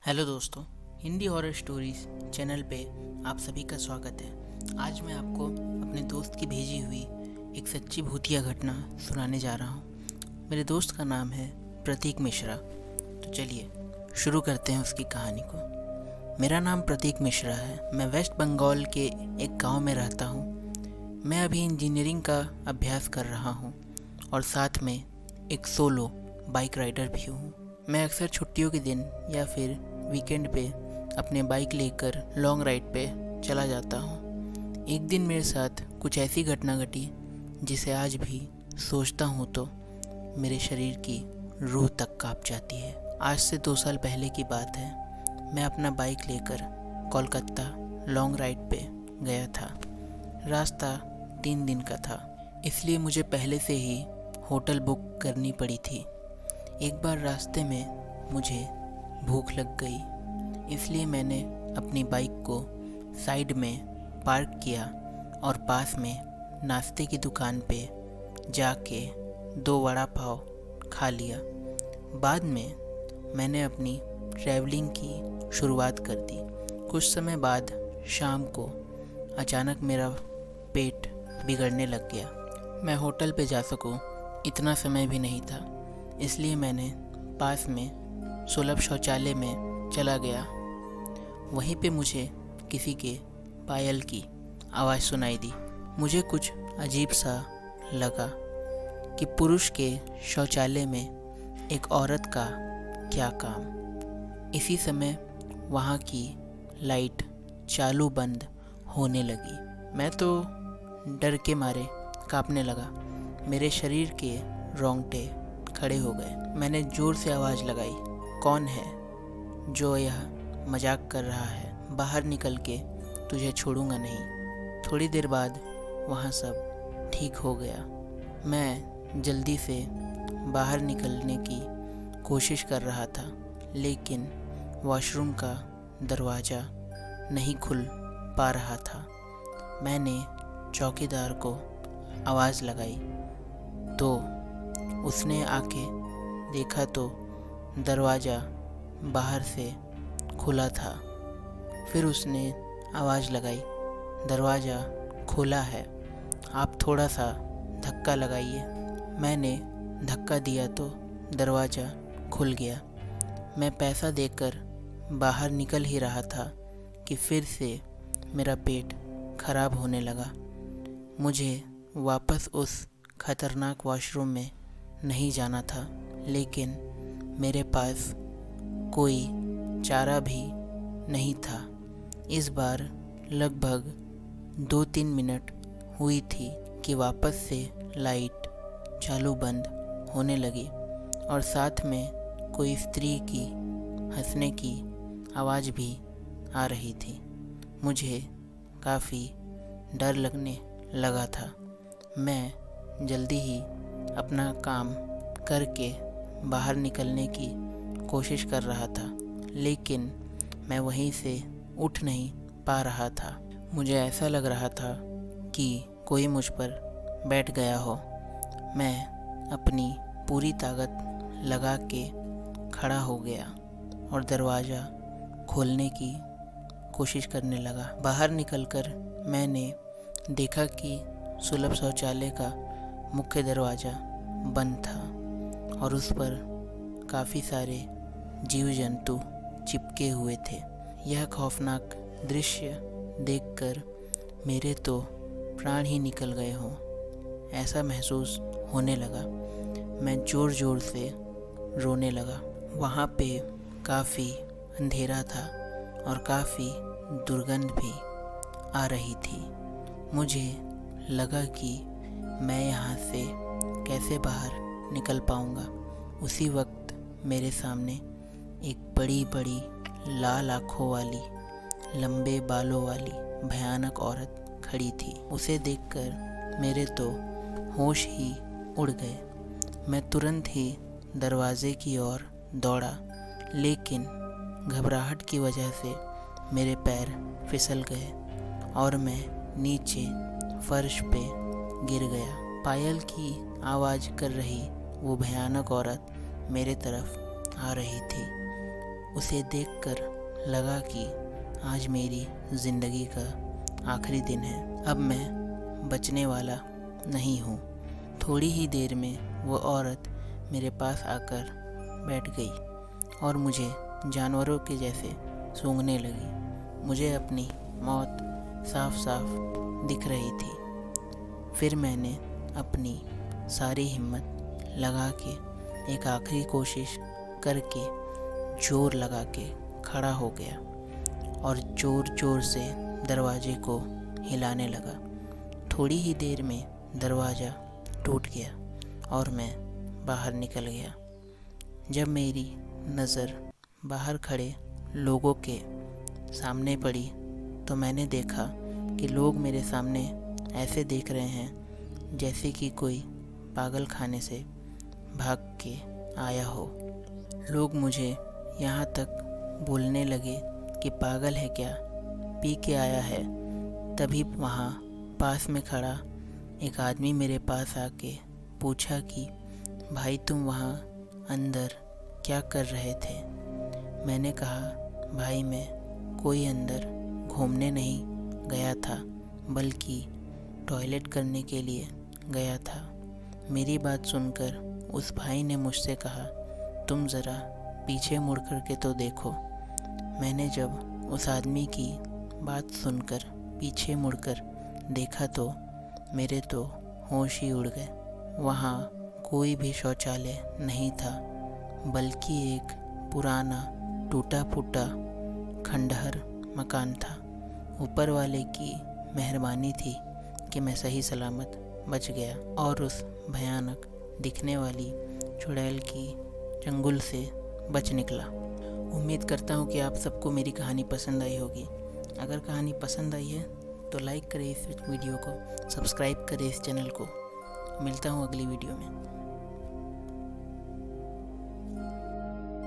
Hello दोस्तों, Hindi horror stories channel पे आप सभी का स्वागत है। आज मैं आपको अपने दोस्त की भेजी हुई एक सच्ची भूतिया घटना सुनाने जा रहा हूँ। मेरे दोस्त का नाम है प्रतीक मिश्रा। तो चलिए शुरू करते हैं उसकी कहानी को। मेरा नाम प्रतीक मिश्रा है। मैं वेस्ट बंगाल के एक गांव में रहता हूँ। मैं अभी इंजीनियरिंग का अभ्यास कर रहा हूँ और साथ में एक सोलो बाइक राइडर भी हूँ। मैं अक्सर छुट्टियों के दिन या फिर वीकेंड पे अपने बाइक लेकर लॉन्ग राइड पे चला जाता हूँ। एक दिन मेरे साथ कुछ ऐसी घटना घटी जिसे आज भी सोचता हूँ तो मेरे शरीर की रूह तक कांप जाती है। आज से 2 साल पहले की बात है। मैं अपना बाइक लेकर कोलकाता लॉन्ग राइड पे गया था। रास्ता 3 दिन का था, इसलिए मुझे पहले से ही होटल बुक करनी पड़ी थी। एक बार रास्ते में मुझे भूख लग गई, इसलिए मैंने अपनी बाइक को साइड में पार्क किया और पास में नाश्ते की दुकान पे जाके 2 वड़ा पाव खा लिया। बाद में मैंने अपनी ट्रैवलिंग की शुरुआत कर दी। कुछ समय बाद शाम को अचानक मेरा पेट बिगड़ने लग गया। मैं होटल पे जा सकूं इतना समय भी नहीं था, इसलिए मैंने पास में सुलभ शौचालय में चला गया। वहीं पे मुझे किसी के पायल की आवाज़ सुनाई दी। मुझे कुछ अजीब सा लगा कि पुरुष के शौचालय में एक औरत का क्या काम। इसी समय वहाँ की लाइट चालू बंद होने लगी। मैं तो डर के मारे कांपने लगा। मेरे शरीर के रोंगटे खड़े हो गए। मैंने ज़ोर से आवाज़ लगाई, कौन है जो यह मजाक कर रहा है? बाहर निकल के तुझे छोड़ूंगा नहीं। थोड़ी देर बाद वहाँ सब ठीक हो गया। मैं जल्दी से बाहर निकलने की कोशिश कर रहा था, लेकिन वॉशरूम का दरवाज़ा नहीं खुल पा रहा था। मैंने चौकीदार को आवाज़ लगाई तो उसने आके देखा तो दरवाज़ा बाहर से खुला था। फिर उसने आवाज़ लगाई, दरवाज़ा खुला है, आप थोड़ा सा धक्का लगाइए। मैंने धक्का दिया तो दरवाज़ा खुल गया। मैं पैसा देकर बाहर निकल ही रहा था कि फिर से मेरा पेट खराब होने लगा। मुझे वापस उस खतरनाक वॉशरूम में नहीं जाना था, लेकिन मेरे पास कोई चारा भी नहीं था। इस बार लगभग 2-3 मिनट हुई थी कि वापस से लाइट चालू बंद होने लगी और साथ में कोई स्त्री की हंसने की आवाज़ भी आ रही थी। मुझे काफ़ी डर लगने लगा था। मैं जल्दी ही अपना काम करके बाहर निकलने की कोशिश कर रहा था, लेकिन मैं वहीं से उठ नहीं पा रहा था। मुझे ऐसा लग रहा था कि कोई मुझ पर बैठ गया हो। मैं अपनी पूरी ताकत लगा के खड़ा हो गया और दरवाज़ा खोलने की कोशिश करने लगा। बाहर निकलकर मैंने देखा कि सुलभ शौचालय का मुख्य दरवाज़ा बंद था और उस पर काफ़ी सारे जीव जंतु चिपके हुए थे। यह खौफनाक दृश्य देखकर मेरे तो प्राण ही निकल गए हों ऐसा महसूस होने लगा। मैं ज़ोर ज़ोर से रोने लगा। वहाँ पे काफ़ी अंधेरा था और काफ़ी दुर्गंध भी आ रही थी। मुझे लगा कि मैं यहाँ से कैसे बाहर निकल पाऊँगा। उसी वक्त मेरे सामने एक बड़ी बड़ी लाल आँखों वाली, लंबे बालों वाली भयानक औरत खड़ी थी। उसे देखकर मेरे तो होश ही उड़ गए। मैं तुरंत ही दरवाजे की ओर दौड़ा, लेकिन घबराहट की वजह से मेरे पैर फिसल गए और मैं नीचे फर्श पे गिर गया। पायल की आवाज़ कर रही वो भयानक औरत मेरे तरफ आ रही थी। उसे देखकर लगा कि आज मेरी ज़िंदगी का आखिरी दिन है। अब मैं बचने वाला नहीं हूँ। थोड़ी ही देर में वो औरत मेरे पास आकर बैठ गई और मुझे जानवरों के जैसे सूंघने लगी। मुझे अपनी मौत साफ साफ दिख रही थी। फिर मैंने अपनी सारी हिम्मत लगा के एक आखिरी कोशिश करके जोर लगा के खड़ा हो गया और ज़ोर ज़ोर से दरवाजे को हिलाने लगा। थोड़ी ही देर में दरवाज़ा टूट गया और मैं बाहर निकल गया। जब मेरी नज़र बाहर खड़े लोगों के सामने पड़ी तो मैंने देखा कि लोग मेरे सामने ऐसे देख रहे हैं जैसे कि कोई पागल खाने से भाग के आया हो। लोग मुझे यहाँ तक बोलने लगे कि पागल है क्या, पी के आया है। तभी वहाँ पास में खड़ा एक आदमी मेरे पास आके पूछा कि भाई तुम वहाँ अंदर क्या कर रहे थे। मैंने कहा भाई मैं कोई अंदर घूमने नहीं गया था बल्कि टॉयलेट करने के लिए गया था। मेरी बात सुनकर उस भाई ने मुझसे कहा तुम ज़रा पीछे मुड़ कर के तो देखो। मैंने जब उस आदमी की बात सुनकर पीछे मुड़कर देखा तो मेरे तो होश ही उड़ गए। वहाँ कोई भी शौचालय नहीं था बल्कि एक पुराना टूटा फूटा खंडहर मकान था। ऊपर वाले की मेहरबानी थी कि मैं सही सलामत बच गया और उस भयानक दिखने वाली चुड़ैल की चंगुल से बच निकला। उम्मीद करता हूँ कि आप सबको मेरी कहानी पसंद आई होगी। अगर कहानी पसंद आई है तो लाइक करें इस वीडियो को, सब्सक्राइब करें इस चैनल को। मिलता हूँ अगली वीडियो में।